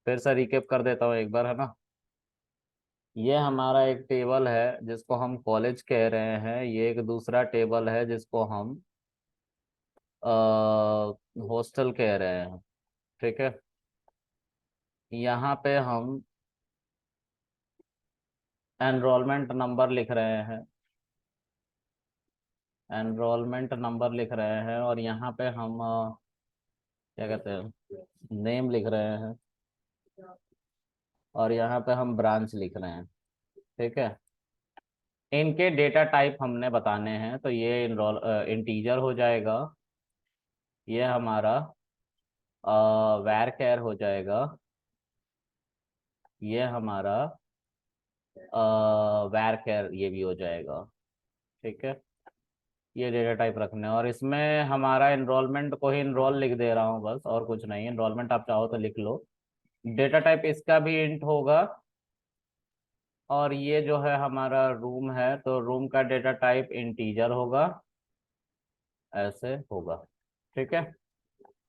फिर से रिकेप कर देता हूँ एक बार, है ना। ये हमारा एक टेबल है जिसको हम कॉलेज कह रहे हैं, ये एक दूसरा टेबल है जिसको हम हॉस्टल कह रहे हैं। ठीक है। यहाँ पे हम एनरोलमेंट नंबर लिख रहे हैं, एनरोलमेंट नंबर लिख रहे हैं, और यहाँ पे हम क्या कहते हैं, नेम लिख रहे हैं, और यहाँ पे हम ब्रांच लिख रहे हैं। ठीक है। इनके डेटा टाइप हमने बताने हैं, तो ये इंटीजर हो जाएगा, ये हमारा वैर कैर हो जाएगा, ये हमारा वैर कैर ये भी हो जाएगा। ठीक है। ये डेटा टाइप रखने हैं, और इसमें हमारा इनरोलमेंट को ही इनरोल लिख दे रहा हूँ बस, और कुछ नहीं। इनरोलमेंट आप चाहो तो लिख लो। डेटा टाइप इसका भी इंट होगा, और ये जो है हमारा रूम है, तो रूम का डेटा टाइप इंटीजर होगा, ऐसे होगा। ठीक है।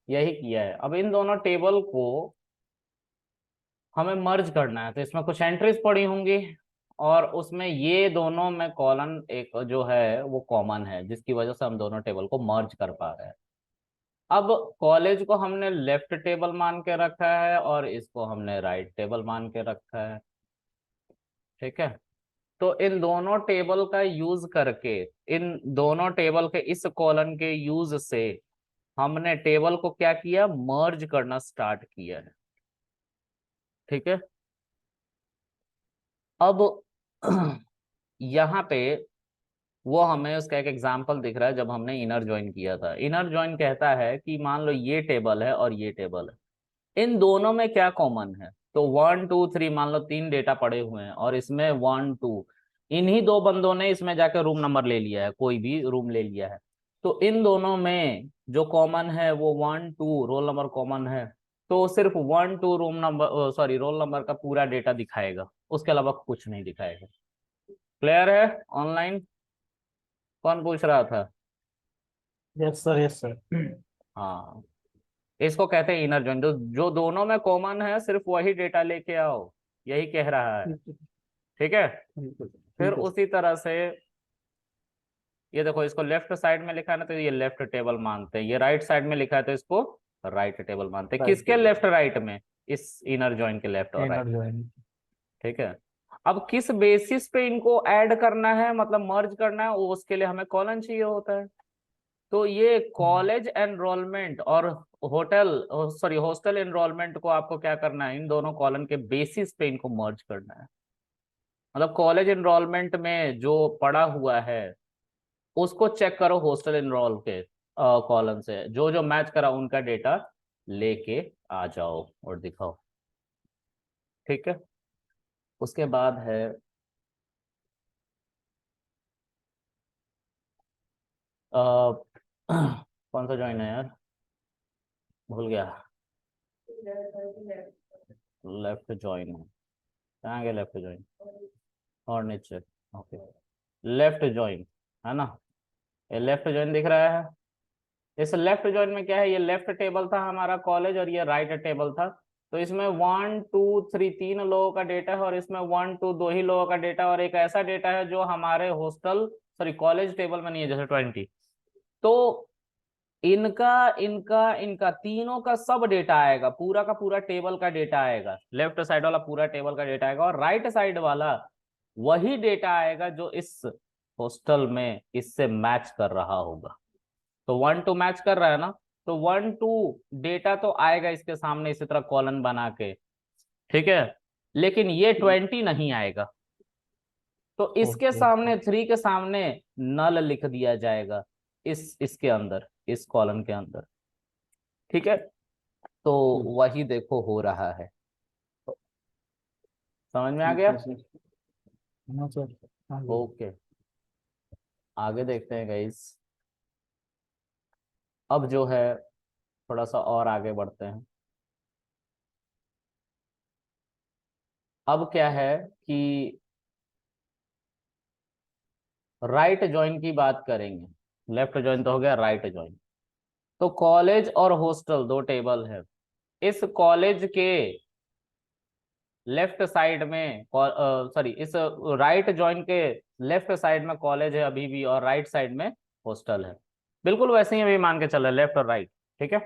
यही किया है। अब इन दोनों टेबल को हमें मर्ज करना है, तो इसमें कुछ एंट्रीज पड़ी होंगी, और उसमें ये दोनों में कॉलन एक जो है वो कॉमन है, जिसकी वजह से हम दोनों टेबल को मर्ज कर पा रहे हैं। अब कॉलेज को हमने लेफ्ट टेबल मान के रखा है, और इसको हमने राइट टेबल मान के रखा है। ठीक है। तो इन दोनों टेबल का यूज करके, इन दोनों टेबल के इस कॉलन के यूज से हमने टेबल को क्या किया, मर्ज करना स्टार्ट किया है। ठीक है। अब यहाँ पे वो हमें उसका एक एग्जांपल दिख रहा है, जब हमने इनर ज्वाइन किया था। इनर ज्वाइन कहता है कि मान लो ये टेबल है और ये टेबल है, इन दोनों में क्या कॉमन है। तो 1 2 3, मान लो 3 डेटा पड़े हुए हैं, और इसमें 1 2, इन्हीं दो बंदों ने इसमें जाकर रूम नंबर ले लिया है, कोई भी रूम ले लिया है। तो इन दोनों में जो कॉमन है वो 1 2 रोल नंबर कॉमन है। तो सिर्फ 1 2 room number, sorry, roll number का पूरा डेटा दिखाएगा, उसके अलावा कुछ नहीं दिखाएगा। क्लियर है ऑनलाइन? कौन पूछ रहा था? Yes sir, yes sir. हाँ, इसको कहते हैं इनर जॉइन। जो दोनों में कॉमन है सिर्फ वही डेटा लेके आओ, यही कह रहा है। ठीक है। बिल्कुल फिर ठीक है। उसी तरह से ये देखो, इसको लेफ्ट साइड में लिखा है ना, तो ये लेफ्ट टेबल मानते हैं। ये राइट साइड में लिखा है तो इसको राइट टेबल मानते हैं। राइट किसके टेबल। लेफ्ट राइट में? इस इनर जॉइन के लेफ्ट और राइट। Inner join. ठीक है। अब किस बेसिस पे इनको ऐड करना है, मतलब मर्ज करना है, वो उसके लिए हमें कॉलन चाहिए होता है। तो ये कॉलेज एनरोलमेंट और होटल, सॉरी, हॉस्टल एनरोलमेंट को आपको क्या करना है, इन दोनों कॉलन के बेसिस पे इनको मर्ज करना है। मतलब कॉलेज एनरोलमेंट में जो पड़ा हुआ है उसको चेक करो हॉस्टल एनरोल के कॉलम से, जो जो मैच करा उनका डेटा लेके आ जाओ और दिखाओ। ठीक है। उसके बाद है कौन सा ज्वाइन है यार, भूल गया। लेफ्ट ज्वाइन है, कहाँ गया लेफ्ट ज्वाइन? और नीचे। ओके, लेफ्ट ज्वाइन, है ना। ये लेफ्ट ज्वाइन दिख रहा है। इस लेफ्ट जॉइन में क्या है, ये लेफ्ट टेबल था हमारा कॉलेज, और ये राइट टेबल था। तो इसमें 1 2 3 तीन लोगों का डेटा है, और इसमें 1 2 दो ही लोगों का डेटा, और एक ऐसा डेटा है जो हमारे हॉस्टल, सॉरी, कॉलेज टेबल में नहीं है, जैसे 20। तो इनका इनका इनका तीनों का सब डेटा आएगा, पूरा का पूरा टेबल का डेटा आएगा। लेफ्ट साइड वाला पूरा टेबल का डेटा आएगा, और राइट साइड वाला वही डेटा आएगा जो इस हॉस्टल में इससे मैच कर रहा होगा। तो 1 2 मैच कर रहा है ना, तो 1 2 डेटा तो आएगा इसके सामने इसी तरह कॉलन बना के। ठीक है। लेकिन ये 20 नहीं आएगा, तो इसके ओके। सामने, 3 के सामने नल लिख दिया जाएगा, इसके अंदर, इस कॉलन के अंदर। ठीक है। तो वही देखो हो रहा है। समझ में आ ठीक गया? है सर। हाँ सर। हाँ जी। ओके, आगे देखते हैं गाइस। अब जो है थोड़ा सा और आगे बढ़ते हैं। अब क्या है कि राइट जॉइन की बात करेंगे। लेफ्ट जॉइन तो हो गया, राइट जॉइन। तो कॉलेज और हॉस्टल दो टेबल है। इस कॉलेज के लेफ्ट साइड में सॉरी इस राइट जॉइन के लेफ्ट साइड में कॉलेज है अभी भी और राइट साइड में हॉस्टल है। बिल्कुल वैसे ही अभी मान के चल रहे लेफ्ट और राइट। ठीक है,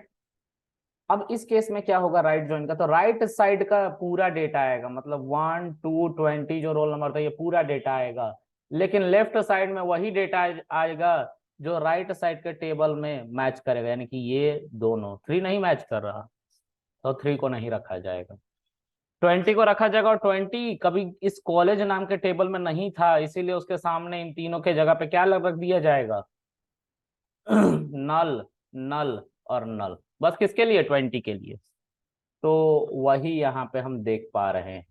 अब इस केस में क्या होगा राइट जॉइन का, तो राइट साइड का पूरा डेटा आएगा, मतलब 1 2 20 जो रोल नंबर था ये पूरा डेटा आएगा। लेकिन लेफ्ट साइड में वही डेटा आएगा जो राइट साइड के टेबल में मैच करेगा, यानी कि ये दोनों 3 नहीं मैच कर रहा तो 3 को नहीं रखा जाएगा, 20 को रखा जाएगा। और 20 कभी इस कॉलेज नाम के टेबल में नहीं था, इसीलिए उसके सामने इन तीनों के जगह पे क्या रख दिया जाएगा नल, नल और नल, बस किसके लिए 20 के लिए। तो वही यहाँ पे हम देख पा रहे हैं,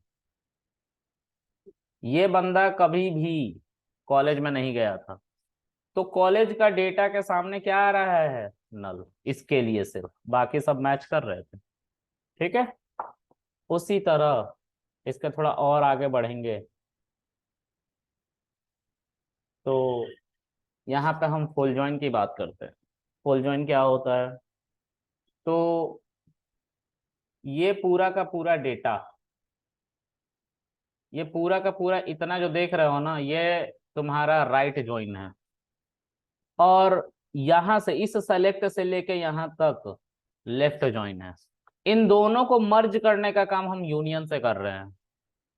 ये बंदा कभी भी कॉलेज में नहीं गया था, तो कॉलेज का डेटा के सामने क्या आ रहा है, नल, इसके लिए सिर्फ, बाकी सब मैच कर रहे थे। ठीक है, उसी तरह इसके थोड़ा और आगे बढ़ेंगे तो यहाँ पे हम फुल जॉइन की बात करते हैं। फुल जॉइन क्या होता है, तो ये पूरा का पूरा डेटा, ये पूरा का पूरा इतना जो देख रहे हो ना, ये तुम्हारा राइट जॉइन है। और यहां से इस सेलेक्ट से लेके यहां तक लेफ्ट जॉइन है। इन दोनों को मर्ज करने का काम हम यूनियन से कर रहे हैं।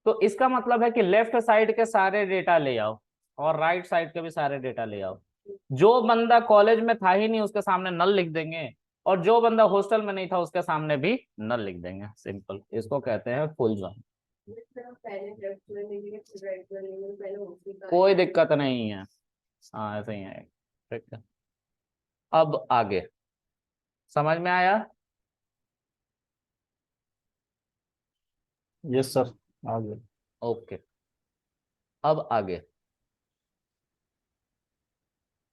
तो इसका मतलब है कि लेफ्ट साइड के सारे डेटा ले आओ और राइट साइड के भी सारे डेटा ले आओ। जो बंदा कॉलेज में था ही नहीं उसके सामने नल लिख देंगे, और जो बंदा हॉस्टल में नहीं था उसके सामने भी नल लिख देंगे। सिंपल, इसको कहते हैं फुल जॉइन। कोई दिक्कत नहीं है, हाँ ऐसे ही है। ठीक है, अब आगे समझ में आया। यस सर, आ गया। ओके, अब आगे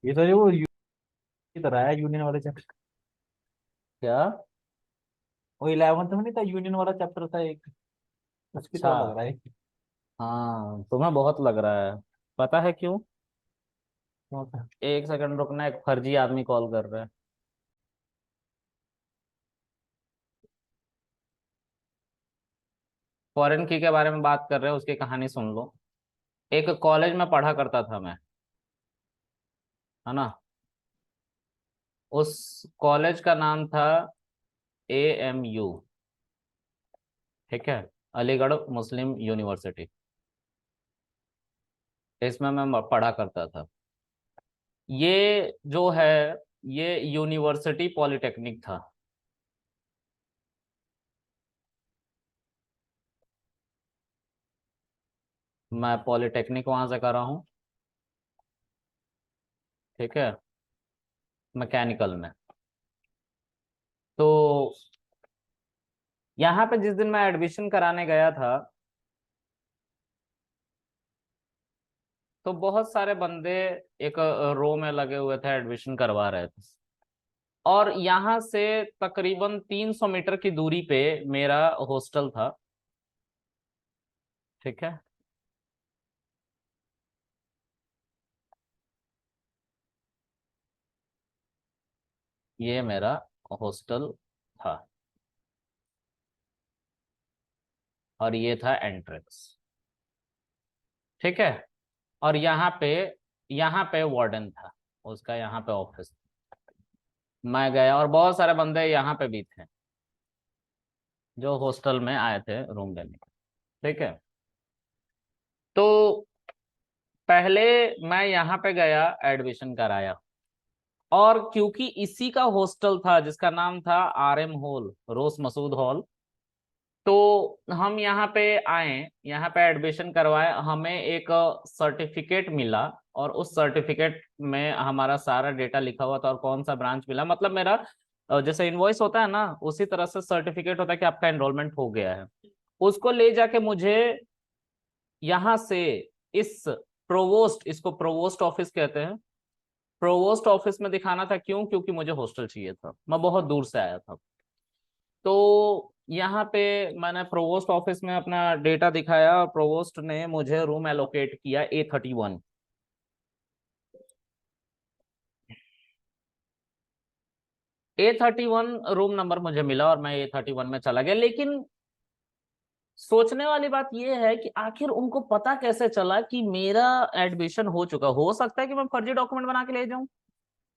ये तो वो की तरह है यूनियन वाले चैप्टर। क्या। वो 11th में नहीं था, यूनियन वाला चैप्टर था एक, उसकी अच्छा, तरह लग रहा है। हाँ तुम्हें बहुत लग रहा है, पता है क्यों। कौन सा? एक सेकंड रुकना, एक फर्जी आदमी कॉल कर रहा है। फॉरेन की के बारे में बात कर रहे हैं, उसकी कहानी सुन लो। एक कॉलेज में पढ़ा करता था मैं, है ना। उस कॉलेज का नाम था AMU। ठीक है, अलीगढ़ मुस्लिम यूनिवर्सिटी, इसमें मैं पढ़ा करता था। ये जो है ये यूनिवर्सिटी पॉलिटेक्निक था। मैं पॉलिटेक्निक वहां से कर रहा हूँ। ठीक है, मैकेनिकल में। तो यहाँ पे जिस दिन मैं एडमिशन कराने गया था तो बहुत सारे बंदे एक रो में लगे हुए थे, एडमिशन करवा रहे थे। और यहाँ से तकरीबन 300 मीटर की दूरी पे मेरा हॉस्टल था। ठीक है, ये मेरा हॉस्टल था और ये था एंट्रेंस। ठीक है, और यहाँ पे वार्डन था, उसका यहाँ पे ऑफिस। मैं गया और बहुत सारे बंदे यहाँ पे भी थे जो हॉस्टल में आए थे रूम लेने के। ठीक है, तो पहले मैं यहाँ पे गया, एडमिशन कराया। और क्योंकि इसी का हॉस्टल था जिसका नाम था RM हॉल, रोज मसूद हॉल, तो हम यहाँ पे आए, यहाँ पे एडमिशन करवाए, हमें एक सर्टिफिकेट मिला। और उस सर्टिफिकेट में हमारा सारा डेटा लिखा हुआ था और कौन सा ब्रांच मिला, मतलब मेरा जैसे इनवॉइस होता है ना उसी तरह से सर्टिफिकेट होता है कि आपका एनरोलमेंट हो गया है। उसको ले जाके मुझे यहाँ से इस प्रोवोस्ट, इसको प्रोवोस्ट ऑफिस कहते हैं, प्रोवोस्ट ऑफिस में दिखाना था। क्यों, क्योंकि मुझे हॉस्टल चाहिए था, मैं बहुत दूर से आया था। तो यहाँ पे मैंने प्रोवोस्ट ऑफिस में अपना डेटा दिखाया और प्रोवोस्ट ने मुझे रूम एलोकेट किया A31। A31 रूम नंबर मुझे मिला और मैं A31 में चला गया। लेकिन सोचने वाली बात यह है कि आखिर उनको पता कैसे चला कि मेरा एडमिशन हो चुका। हो सकता है कि मैं फर्जी डॉक्यूमेंट बना के ले जाऊं,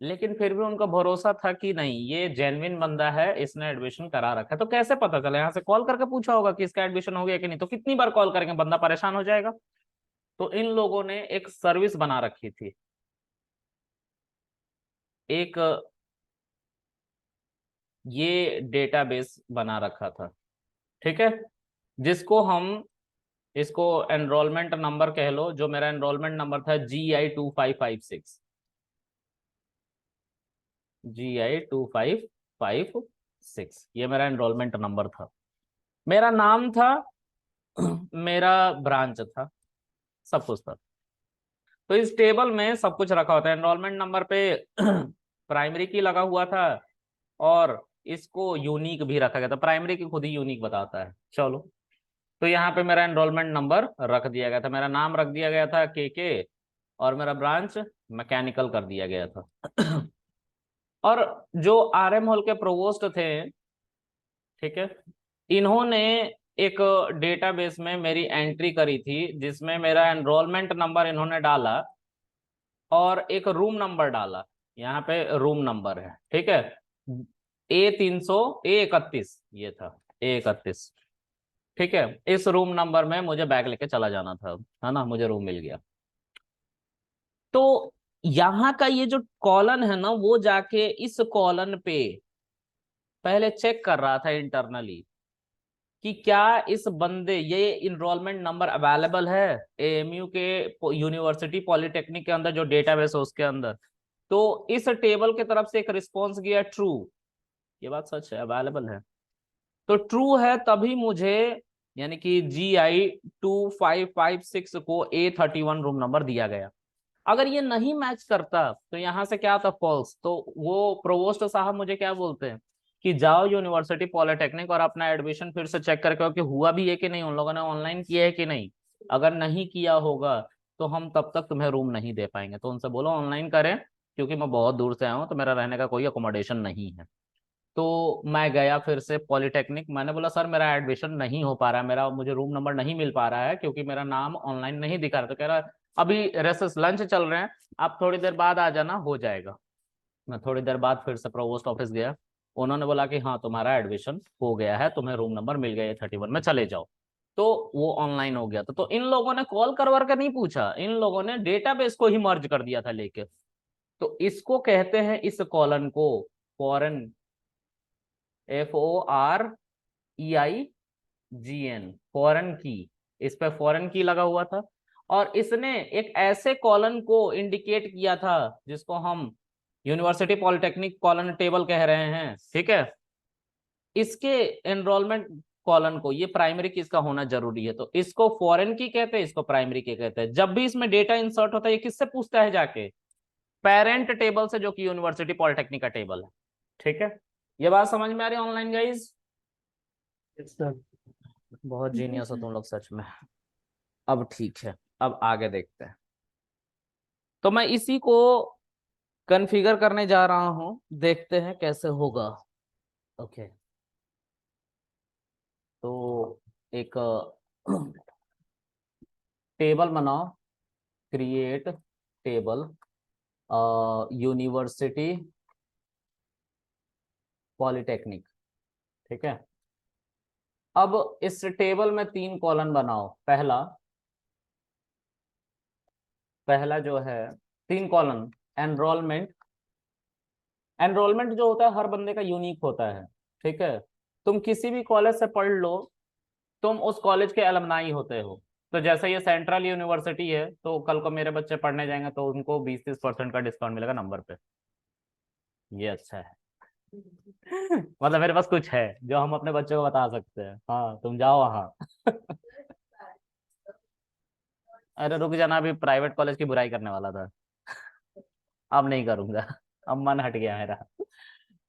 लेकिन फिर भी उनको भरोसा था कि नहीं, ये जेन्युइन बंदा है, इसने एडमिशन करा रखा है। तो कैसे पता चला? यहाँ से कॉल करके पूछा होगा कि इसका एडमिशन हो गया कि नहीं। तो कितनी बार कॉल करेंगे, बंदा परेशान हो जाएगा। तो इन लोगों ने एक सर्विस बना रखी थी, एक ये डेटाबेस बना रखा था, ठीक है, जिसको हम, इसको एनरोलमेंट नंबर कह लो। जो मेरा एनरोलमेंट नंबर था GI 2556, GI 2556, ये मेरा एनरोलमेंट नंबर था। मेरा नाम था, मेरा ब्रांच था, सब कुछ था। तो इस टेबल में सब कुछ रखा होता है। एनरोलमेंट नंबर पे प्राइमरी की लगा हुआ था, और इसको यूनिक भी रखा गया था। प्राइमरी की खुद ही यूनिक बताता है। चलो, तो यहाँ पे मेरा एनरोलमेंट नंबर रख दिया गया था, मेरा नाम रख दिया गया था के, और मेरा ब्रांच मैकेनिकल कर दिया गया था। और जो RM हॉल के प्रोवोस्ट थे, ठीक है, इन्होंने एक डेटाबेस में मेरी एंट्री करी थी, जिसमें मेरा एनरोलमेंट नंबर इन्होंने डाला और एक रूम नंबर डाला। यहाँ पे रूम नंबर है, ठीक है, A 31, ये था A 31, ठीक है। इस रूम नंबर में मुझे बैग लेके चला जाना था, है ना, मुझे रूम मिल गया। तो यहाँ का ये जो कॉलन है ना, वो जाके इस कॉलन पे पहले चेक कर रहा था इंटरनली कि क्या इस बंदे, ये इनरोलमेंट नंबर अवेलेबल है AMU के यूनिवर्सिटी पॉलिटेक्निक के अंदर, जो डेटाबेस है उसके अंदर। तो इस टेबल की तरफ से एक रिस्पॉन्स गया, ट्रू, ये बात सच है, अवेलेबल है। तो ट्रू है तभी मुझे, यानी कि GI 2556 को A 31 रूम नंबर दिया गया। अगर ये नहीं मैच करता तो यहाँ से क्या था, फॉल्स। तो वो प्रोवोस्ट साहब मुझे क्या बोलते हैं कि जाओ यूनिवर्सिटी पॉलिटेक्निक और अपना एडमिशन फिर से चेक करके आओ कि हुआ भी है कि नहीं, उन लोगों ने ऑनलाइन किया है कि नहीं। अगर नहीं किया होगा तो हम तब तक तुम्हें रूम नहीं दे पाएंगे। तो उनसे बोलो ऑनलाइन करें, क्योंकि मैं बहुत दूर से आया हूँ, तो मेरा रहने का कोई अकोमोडेशन नहीं है। तो मैं गया फिर से पॉलिटेक्निक, मैंने बोला सर मेरा एडमिशन नहीं हो पा रहा है, मेरा, मुझे रूम नंबर नहीं मिल पा रहा है क्योंकि मेरा नाम ऑनलाइन नहीं दिखा रहा। तो कह रहा अभी रेसेस लंच चल रहे हैं, आप थोड़ी देर बाद आ जाना, हो जाएगा। मैं थोड़ी देर बाद फिर से प्रोवोस्ट ऑफिस गया, उन्होंने बोला कि हाँ तुम्हारा एडमिशन हो गया है, तुम्हें रूम नंबर मिल गया है 31 में, चले जाओ। तो वो ऑनलाइन हो गया था। तो इन लोगों ने कॉल करवा कर नहीं पूछा, इन लोगों ने डेटाबेस को ही मर्ज कर दिया था लेके। तो इसको कहते हैं, इस कॉलन को, फॉरेन, FOREIGN, फॉरेन की। इस पे फॉरेन की लगा हुआ था, और इसने एक ऐसे कॉलन को इंडिकेट किया था जिसको हम यूनिवर्सिटी पॉलिटेक्निक कॉलन टेबल कह रहे हैं, ठीक है। इसके एनरोलमेंट कॉलन को, ये प्राइमरी की इसका होना जरूरी है, तो इसको फॉरेन की कहते हैं, इसको प्राइमरी की कहते हैं। जब भी इसमें डेटा इंसर्ट होता है, ये किससे पूछता है जाके, पेरेंट टेबल से, जो कि यूनिवर्सिटी पॉलिटेक्निक का टेबल है, ठीक है। ये बात समझ में आ रही है ऑनलाइन गाइज? बहुत जीनियस हो तुम लोग सच में। अब ठीक है, अब आगे देखते हैं। तो मैं इसी को कॉन्फ़िगर करने जा रहा हूं, देखते हैं कैसे होगा। ओके, तो एक टेबल बनाओ, क्रिएट टेबल, यूनिवर्सिटी पॉलिटेक्निक, ठीक है। अब इस टेबल में 3 कॉलम बनाओ। पहला, पहला जो है 3 कॉलम, एनरोलमेंट। एनरोलमेंट जो होता है हर बंदे का यूनिक होता है, ठीक है। तुम किसी भी कॉलेज से पढ़ लो, तुम उस कॉलेज के अलमनाई होते हो। तो जैसे ये सेंट्रल यूनिवर्सिटी है, तो कल को मेरे बच्चे पढ़ने जाएंगे तो उनको 20-30% का डिस्काउंट मिलेगा नंबर पे। ये अच्छा है। मतलब मेरे पास कुछ है जो हम अपने बच्चों को बता सकते हैं, हाँ तुम जाओ वहाँ। अरे रुक जाना, अभी प्राइवेट कॉलेज की बुराई करने वाला था, अब नहीं करूंगा। अब मन हट गया मेरा।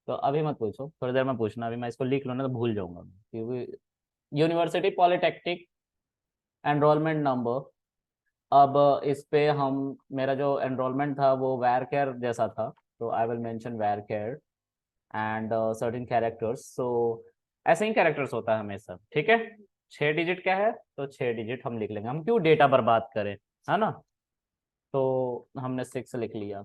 तो अभी मत पूछो, थोड़ी देर में पूछना, अभी मैं इसको लिख लूँ ना तो भूल जाऊंगा, क्योंकि यूनिवर्सिटी पॉलिटेक्निक एनरोलमेंट नंबर। अब इस पे हम, मेरा जो एनरोलमेंट था वो वैर केयर जैसा था, तो आई विल मेंशन वैर केयर एंड सर्टेन कैरेक्टर्स। सो ऐसे ही कैरेक्टर्स होता है हमेशा, ठीक है। 6 डिजिट क्या है, तो 6 डिजिट हम लिख लेंगे, हम क्यों डेटा बर्बाद करें, है ना। तो हमने 6 लिख लिया।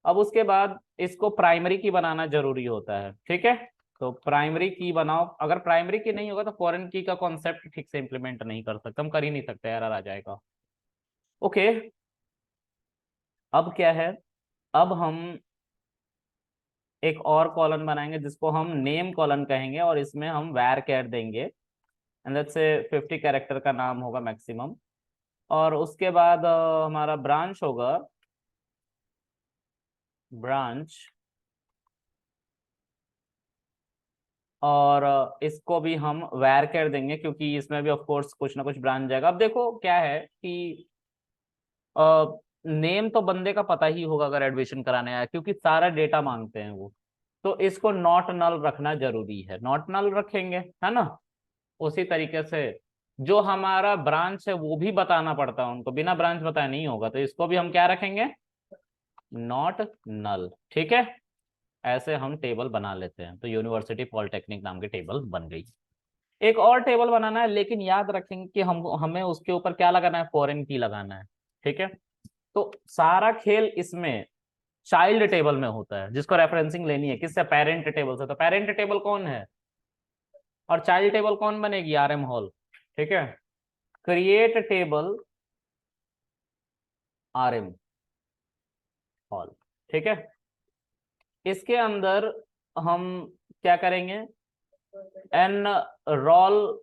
अब उसके बाद इसको प्राइमरी की बनाना जरूरी होता है, ठीक है। तो प्राइमरी की बनाओ, अगर प्राइमरी की नहीं होगा तो फॉरेन की का कॉन्सेप्ट ठीक से इंप्लीमेंट नहीं कर सकते, हम कर ही नहीं सकते, एरर आ जाएगा। ओके, अब क्या है, अब हम एक और कॉलन बनाएंगे जिसको हम नेम कॉलन कहेंगे, और इसमें हम वैर कैर देंगे, एंड से 50 कैरेक्टर का नाम होगा मैक्सिमम। और उसके बाद हमारा ब्रांच होगा, ब्रांच, और इसको भी हम वैर कर देंगे क्योंकि इसमें भी ऑफ कोर्स कुछ ना कुछ ब्रांच जाएगा। अब देखो क्या है कि नेम तो बंदे का पता ही होगा अगर एडमिशन कराने आया, क्योंकि सारा डेटा मांगते हैं वो। तो इसको नॉट नल रखना जरूरी है, नॉट नल रखेंगे, है ना। उसी तरीके से जो हमारा ब्रांच है वो भी बताना पड़ता है उनको, बिना ब्रांच बताए नहीं होगा, तो इसको भी हम क्या रखेंगे, नॉट नल, ठीक है। ऐसे हम टेबल बना लेते हैं, तो यूनिवर्सिटी पॉलिटेक्निक नाम की टेबल बन गई। एक और टेबल बनाना है, लेकिन याद रखेंगे कि हम हमें उसके ऊपर क्या लगाना है, फॉरेन की लगाना है, ठीक है। तो सारा खेल इसमें चाइल्ड टेबल में होता है, जिसको रेफरेंसिंग लेनी है किससे, पेरेंट टेबल से। तो पेरेंट टेबल कौन है और चाइल्ड टेबल कौन बनेगी, आरएम हॉल, ठीक है। क्रिएट टेबल आरएम हॉल, ठीक है। इसके अंदर हम क्या करेंगे, एन रोल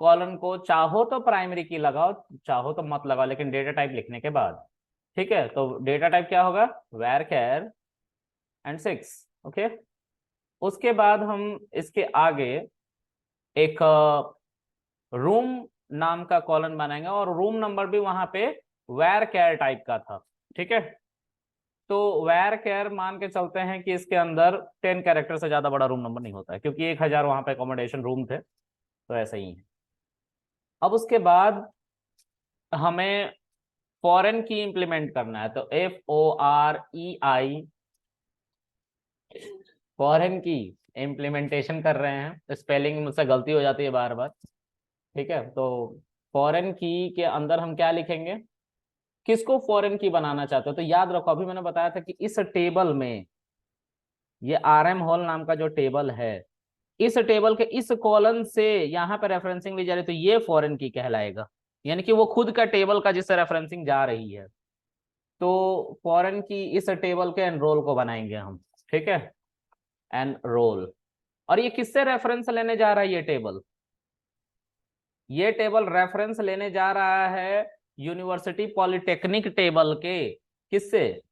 कॉलन को चाहो तो प्राइमरी की लगाओ, चाहो तो मत लगाओ, लेकिन डेटा टाइप लिखने के बाद, ठीक है। तो डेटा टाइप क्या होगा, वेर कैर एंड 6, ओके। उसके बाद हम इसके आगे एक रूम नाम का कॉलन बनाएंगे, और रूम नंबर भी वहां पे वेर कैर टाइप का था, ठीक है। तो वेर केयर मान के चलते हैं कि इसके अंदर 10 कैरेक्टर से ज्यादा बड़ा रूम नंबर नहीं होता है, क्योंकि 1000 वहां पे अकोमोडेशन रूम थे, तो ऐसा ही है। अब उसके बाद हमें फॉरेन की इंप्लीमेंट करना है, तो FOREI, फॉरेन की इम्प्लीमेंटेशन कर रहे हैं। स्पेलिंग मुझसे गलती हो जाती है बार बार, ठीक है। तो फॉरेन की के अंदर हम क्या लिखेंगे, किसको फॉरेन की बनाना चाहते हो, तो याद रखो अभी मैंने बताया था कि इस टेबल में, ये आरएम हॉल नाम का जो टेबल है, इस टेबल के इस कॉलम से यहाँ पे रेफरेंसिंग ली जा रही है, तो ये फॉरेन की कहलाएगा, यानी कि वो खुद का टेबल का जिससे रेफरेंसिंग जा रही है। तो फॉरेन की इस टेबल के एनरोल को बनाएंगे हम, ठीक है, एनरोल। और ये किससे रेफरेंस लेने जा रहा है, ये टेबल रेफरेंस लेने जा रहा है यूनिवर्सिटी पॉलिटेक्निक टेबल के, किससे,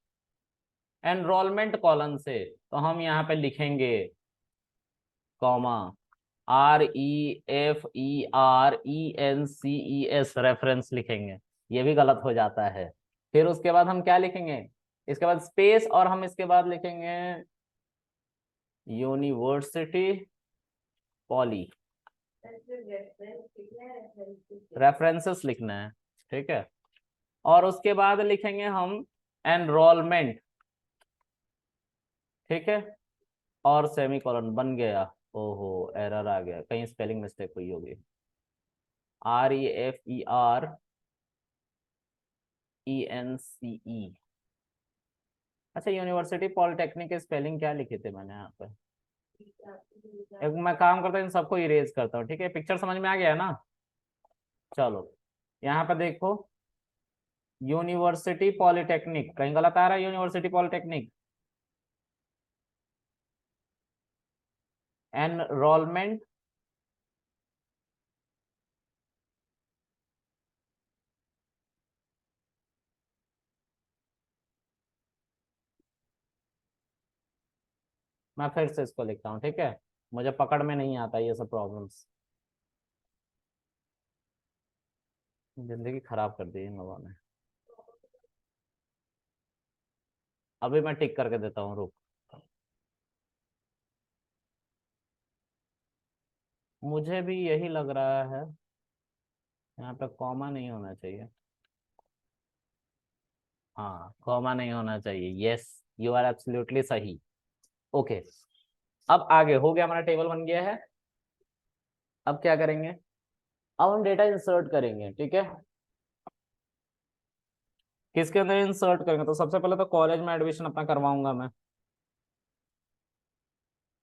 एनरोलमेंट कॉलम से। तो हम यहाँ पे लिखेंगे कॉमा REFERENCES, रेफरेंस लिखेंगे, ये भी गलत हो जाता है। फिर उसके बाद हम क्या लिखेंगे, इसके बाद स्पेस, और हम इसके बाद लिखेंगे यूनिवर्सिटी पॉली, रेफरेंसेस लिखना है, ठीक है। और उसके बाद लिखेंगे हम एनरोलमेंट, ठीक है, और सेमीकोलन बन गया। ओहो, एरर आ गया, कहीं स्पेलिंग मिस्टेक हुई होगी। REFERENCE, अच्छा, यूनिवर्सिटी पॉलिटेक्निक के स्पेलिंग क्या लिखे थे मैंने यहाँ पे, एक मैं काम करता हूँ इन सबको इरेज करता हूँ, ठीक है। पिक्चर समझ में आ गया है ना। चलो यहाँ पे देखो, यूनिवर्सिटी पॉलिटेक्निक, कहीं गलत आ रहा है, यूनिवर्सिटी पॉलिटेक्निक, एनरोलमेंट, मैं फिर से इसको लिखता हूँ, ठीक है। मुझे पकड़ में नहीं आता ये सब प्रॉब्लम्स, जिंदगी खराब कर दी इन लोगों ने। अभी मैं टिक करके देता हूँ, रुक। मुझे भी यही लग रहा है, यहाँ पे कॉमा नहीं होना चाहिए, हाँ कॉमा नहीं होना चाहिए, यस, यू आर एब्सोल्युटली सही। ओके, अब आगे हो गया, हमारा टेबल बन गया है। अब क्या करेंगे, अब हम डेटा इंसर्ट करेंगे, ठीक है। किसके अंदर इंसर्ट करेंगे, तो सबसे पहले तो कॉलेज में एडमिशन अपना करवाऊंगा मैं।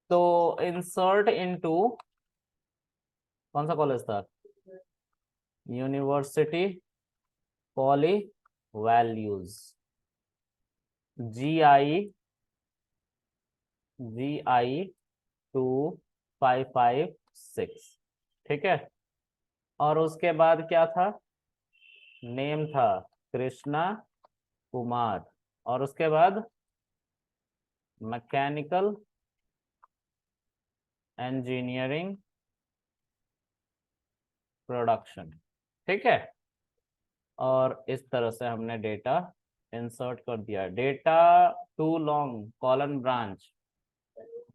तो इंसर्ट इनटू, कौन सा कॉलेज था, यूनिवर्सिटी पॉली वैल्यूज, GI 2556, ठीक है। और उसके बाद क्या था, नेम था कृष्णा कुमार, और उसके बाद मैकेनिकल इंजीनियरिंग प्रोडक्शन, ठीक है। और इस तरह से हमने डेटा इंसर्ट कर दिया। Data too long colon branch,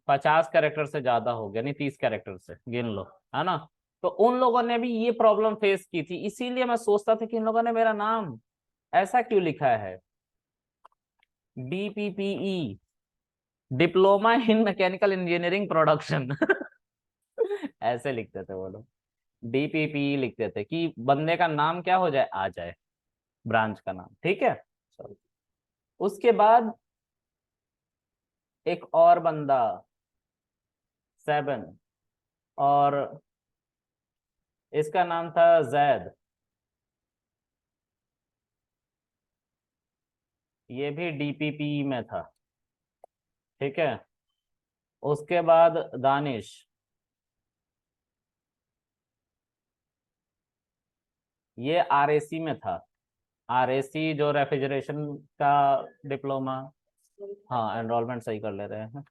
50 character से ज्यादा हो गया, नहीं 30 कैरेक्टर से गिन लो, है ना। तो उन लोगों ने भी ये प्रॉब्लम फेस की थी, इसीलिए मैं सोचता था कि इन लोगों ने मेरा नाम ऐसा क्यों लिखा है, DPPE, diploma in mechanical engineering production. ऐसे लिखते थे वो लोग, DPPE लिखते थे कि बंदे का नाम क्या हो जाए, आ जाए ब्रांच का नाम, ठीक है। चलो, उसके बाद एक और बंदा 7, और इसका नाम था जैद, ये भी DPPE में था, ठीक है। उसके बाद दानिश, ये RAC में था, RAC जो रेफ्रिजरेशन का डिप्लोमा, हाँ एनरोलमेंट सही कर ले रहे हैं,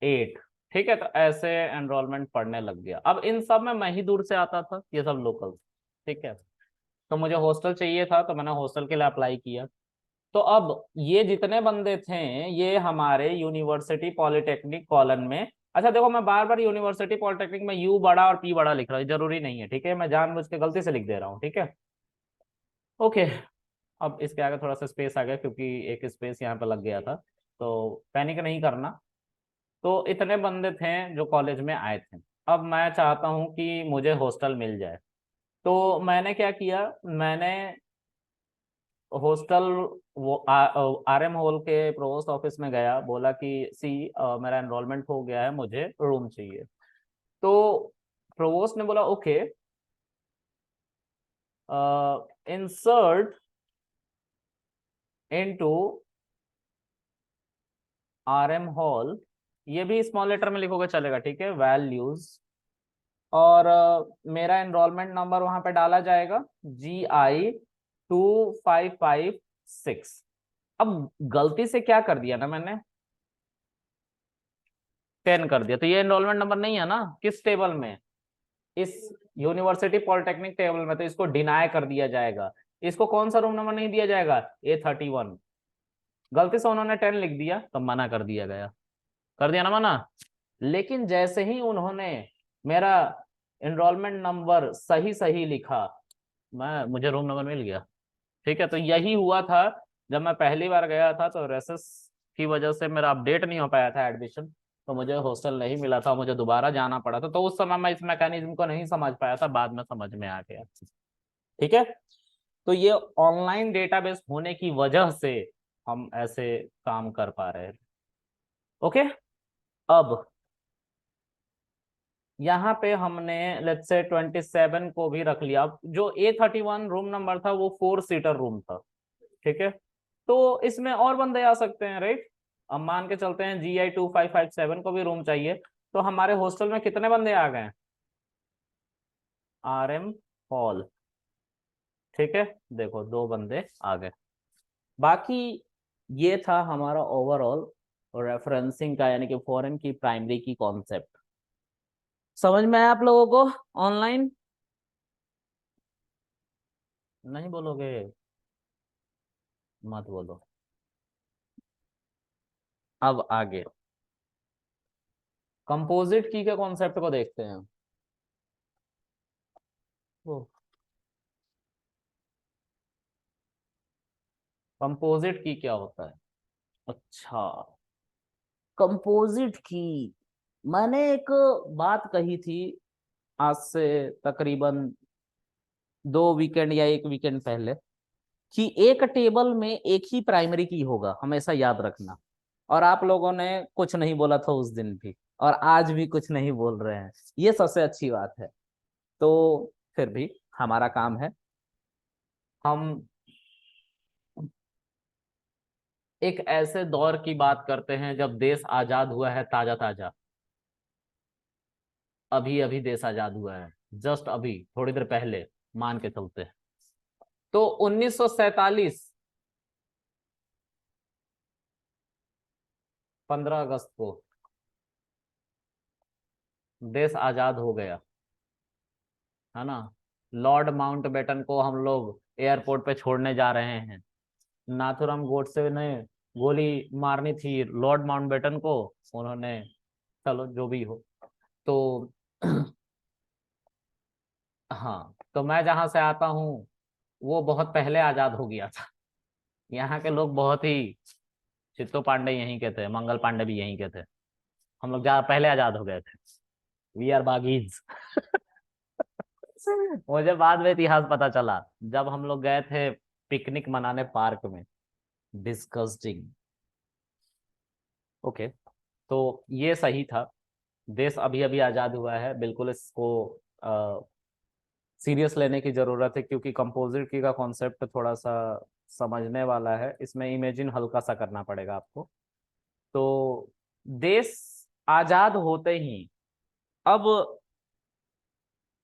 8, ठीक है। तो ऐसे एनरोलमेंट पढ़ने लग गया। अब इन सब में मैं ही दूर से आता था, ये सब लोकल, ठीक है। तो मुझे हॉस्टल चाहिए था, तो मैंने हॉस्टल के लिए अप्लाई किया। तो अब ये जितने बंदे थे, ये हमारे यूनिवर्सिटी पॉलिटेक्निक कॉलन में, अच्छा देखो मैं बार बार यूनिवर्सिटी पॉलिटेक्निक में यू बड़ा और पी बड़ा लिख रहा हूँ, जरूरी नहीं है, ठीक है, मैं जानबूझ के गलती से लिख दे रहा हूँ, ठीक है। ओके, अब इसके आगे थोड़ा सा स्पेस आ गया क्योंकि एक स्पेस यहाँ पे लग गया था, तो पैनिक नहीं करना। तो इतने बंदे थे जो कॉलेज में आए थे। अब मैं चाहता हूँ कि मुझे हॉस्टल मिल जाए, तो मैंने क्या किया, मैंने हॉस्टल वो RM हॉल के प्रोवोस्ट ऑफिस में गया, बोला कि सी मेरा एनरोलमेंट हो गया है, मुझे रूम चाहिए। तो प्रोवोस्ट ने बोला okay, insert into RM hall, ये भी स्मॉल लेटर में लिखोगे चलेगा, ठीक है, वैल्यूज, और मेरा एनरोलमेंट नंबर वहां पे डाला जाएगा, GI 2556। अब गलती से क्या कर दिया ना मैंने, 10 कर दिया, तो ये एनरोलमेंट नंबर नहीं है ना, किस टेबल में, इस यूनिवर्सिटी पॉलिटेक्निक टेबल में, तो इसको डिनाई कर दिया जाएगा। इसको कौन सा रूम नंबर नहीं दिया जाएगा, A31। गलती से उन्होंने 10 लिख दिया तो मना कर दिया गया, कर दिया ना मना। लेकिन जैसे ही उन्होंने मेरा एनरोलमेंट नंबर सही सही लिखा, मुझे रूम नंबर मिल गया, ठीक है। तो यही हुआ था, जब मैं पहली बार गया था तो रेसेस की वजह से मेरा अपडेट नहीं हो पाया था एडमिशन, तो मुझे हॉस्टल नहीं मिला था, मुझे दोबारा जाना पड़ा था। तो उस समय मैं इस मैकेनिज्म को नहीं समझ पाया था, बाद में समझ में आ गया, ठीक है। तो ये ऑनलाइन डेटाबेस होने की वजह से हम ऐसे काम कर पा रहे हैं, ओके। अब यहाँ पे हमने लेट्स से 27 को भी रख लिया। अब जो A31 रूम नंबर था वो 4 सीटर रूम था, ठीक है। तो इसमें और बंदे आ सकते हैं, राइट। अब मान के चलते हैं GI 2557 को भी रूम चाहिए, तो हमारे हॉस्टल में कितने बंदे आ गए, RM हॉल, ठीक है, देखो 2 बंदे आ गए। बाकी ये था हमारा ओवरऑल रेफरेंसिंग का, यानी कि फॉरेन की प्राइमरी की कॉन्सेप्ट। समझ में आया आप लोगों को ऑनलाइन, नहीं बोलोगे, मत बोलो। अब आगे कंपोजिट की के कॉन्सेप्ट को देखते हैं। कंपोजिट की क्या होता है, अच्छा, कंपोजिट की, मैंने एक बात कही थी आज से तकरीबन 2 वीकेंड या 1 वीकेंड पहले, कि एक टेबल में एक ही प्राइमरी की होगा, हमेशा याद रखना। और आप लोगों ने कुछ नहीं बोला था उस दिन भी, और आज भी कुछ नहीं बोल रहे हैं, ये सबसे अच्छी बात है। तो फिर भी हमारा काम है, हम एक ऐसे दौर की बात करते हैं जब देश आजाद हुआ है, ताजा ताजा, अभी अभी देश आजाद हुआ है, जस्ट अभी थोड़ी देर पहले मान के चलते हैं। तो 1947 15 अगस्त को देश आजाद हो गया, है ना। लॉर्ड माउंटबेटन को हम लोग एयरपोर्ट पे छोड़ने जा रहे हैं। नाथूराम गोडसे ने गोली मारनी थी लॉर्ड माउंटबेटन को, उन्होंने, चलो जो भी हो। तो हाँ, तो मैं जहां से आता हूँ वो बहुत पहले आजाद हो गया था। यहाँ के लोग बहुत ही, चित्तो पांडे यहीं के थे, मंगल पांडे भी यहीं के थे, हम लोग ज्यादा पहले आजाद हो गए थे। वी आर बागीज। मुझे बाद में इतिहास पता चला जब हम लोग गए थे पिकनिक मनाने पार्क में। डिस्गस्टिंग। ओके, तो ये सही था। देश अभी अभी आजाद हुआ है, बिल्कुल इसको सीरियस लेने की जरूरत है, क्योंकि कंपोजिट की का कॉन्सेप्ट थोड़ा सा समझने वाला है, इसमें इमेजिन हल्का सा करना पड़ेगा आपको। तो देश आजाद होते ही, अब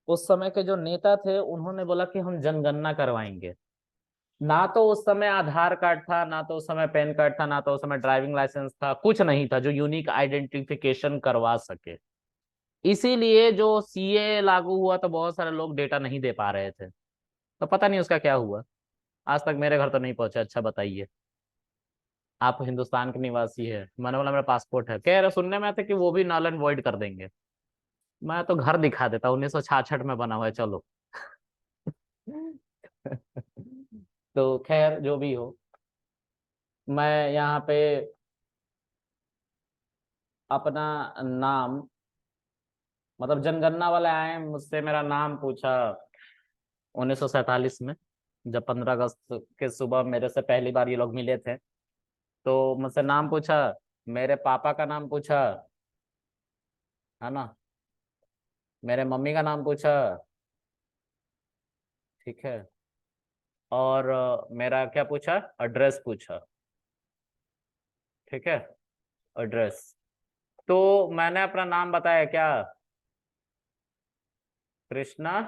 उस समय के जो नेता थे उन्होंने बोला कि हम जनगणना करवाएंगे। ना तो उस समय आधार कार्ड था, ना तो उस समय पैन कार्ड था, ना तो उस समय ड्राइविंग लाइसेंस था, कुछ नहीं था जो यूनिक आइडेंटिफिकेशन करवा सके। इसीलिए जो सीए लागू हुआ तो बहुत सारे लोग डेटा नहीं दे पा रहे थे। तो पता नहीं उसका क्या हुआ, आज तक मेरे घर तो नहीं पहुंचा। अच्छा बताइए, आप हिंदुस्तान के निवासी है, मैंने बोला मेरा पासपोर्ट है, कह रहे सुनने में आते कि वो भी नल एंड वॉइड कर देंगे। मैं तो घर दिखा देता, 1966 में बना हुआ है, चलो। तो खैर जो भी हो, मैं यहाँ पे अपना नाम, मतलब जनगणना वाले आए मुझसे, मेरा नाम पूछा 1947 में, जब 15 अगस्त के सुबह मेरे से पहली बार ये लोग मिले थे। तो मुझसे नाम पूछा, मेरे पापा का नाम पूछा, है ना, मेरे मम्मी का नाम पूछा, ठीक है, और मेरा क्या पूछा, एड्रेस पूछा, ठीक है, एड्रेस। तो मैंने अपना नाम बताया क्या, कृष्णा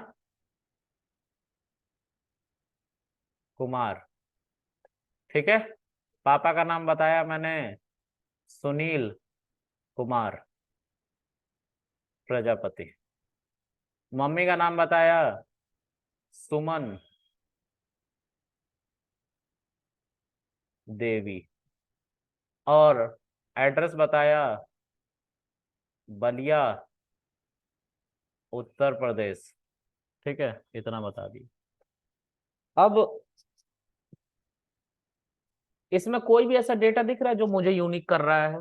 कुमार, ठीक है। पापा का नाम बताया मैंने, सुनील कुमार प्रजापति। मम्मी का नाम बताया, सुमन देवी। और एड्रेस बताया, बलिया उत्तर प्रदेश, ठीक है, इतना बता दी। अब इसमें कोई भी ऐसा डेटा दिख रहा है जो मुझे यूनिक कर रहा है?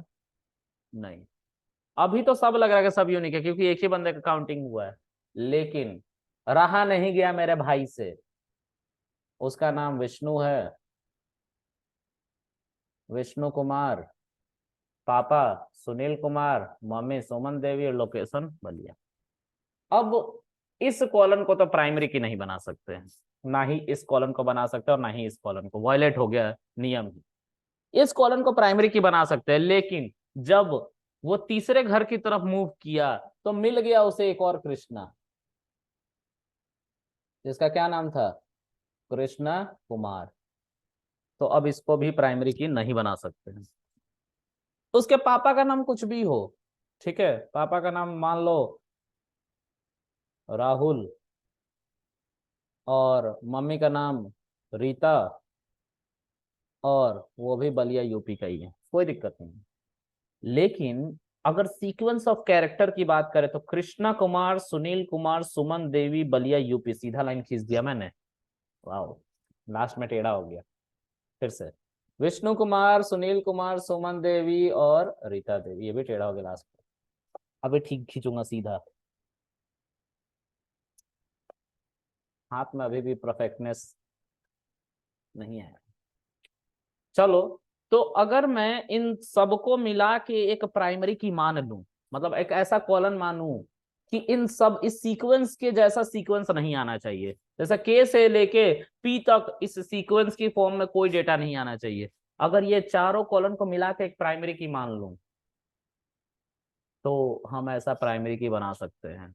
नहीं। अभी तो सब लग रहा है कि सब यूनिक है, क्योंकि एक ही बंदे का काउंटिंग हुआ है। लेकिन रहा नहीं गया मेरे भाई से, उसका नाम विष्णु है, विष्णु कुमार, पापा सुनील कुमार, मम्मी सुमन देवी, और लोकेशन बलिया। अब इस कॉलम को तो प्राइमरी की नहीं बना सकते हैं, ना ही इस कॉलम को बना सकते हैं, और ना ही इस कॉलम को, वायलेट हो गया नियम ही। इस कॉलम को प्राइमरी की बना सकते हैं, लेकिन जब वो तीसरे घर की तरफ मूव किया तो मिल गया उसे एक और कृष्णा, जिसका क्या नाम था, कृष्णा कुमार। तो अब इसको भी प्राइमरी की नहीं बना सकते हैं। उसके पापा का नाम कुछ भी हो, ठीक है, पापा का नाम मान लो राहुल, और मम्मी का नाम रीता, और वो भी बलिया यूपी का ही है, कोई दिक्कत नहीं। लेकिन अगर सीक्वेंस ऑफ कैरेक्टर की बात करें तो कृष्णा कुमार, सुनील कुमार, सुमन देवी, बलिया यूपी, सीधा लाइन खींच दिया मैंने। वाह, लास्ट में टेढ़ा हो गया। फिर से, विष्णु कुमार, सुनील कुमार, सुमन देवी और रीता देवी, ये भी टेढ़ा हो गया लास्ट में। अभी ठीक खींचूंगा सीधा। हाथ में अभी भी परफेक्टनेस नहीं है। चलो, तो अगर मैं इन सबको मिला के एक प्राइमरी की मान लूं, मतलब एक ऐसा कॉलन मानूं कि इन सब इस सीक्वेंस के जैसा सीक्वेंस नहीं आना चाहिए, जैसा के से लेके पी तक इस सीक्वेंस की फॉर्म में कोई डेटा नहीं आना चाहिए, अगर ये चारों कॉलन को मिला के एक प्राइमरी की मान लूं, तो हम ऐसा प्राइमरी की बना सकते हैं।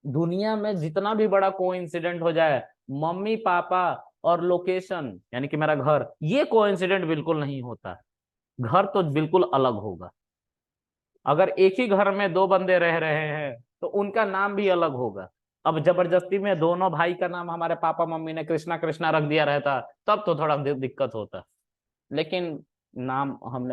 दुनिया में जितना भी बड़ा कोइंसिडेंट हो जाए, मम्मी पापा और लोकेशन यानी कि मेरा घर, ये कोइंसिडेंट बिल्कुल नहीं होता। घर तो बिल्कुल अलग होगा। अगर एक ही घर में दो बंदे रह रहे हैं तो उनका नाम भी अलग होगा। अब जबरदस्ती में दोनों भाई का नाम हमारे पापा मम्मी ने कृष्णा कृष्णा रख दिया रहता, तब तो थोड़ा दिक्कत होता, लेकिन नाम हमने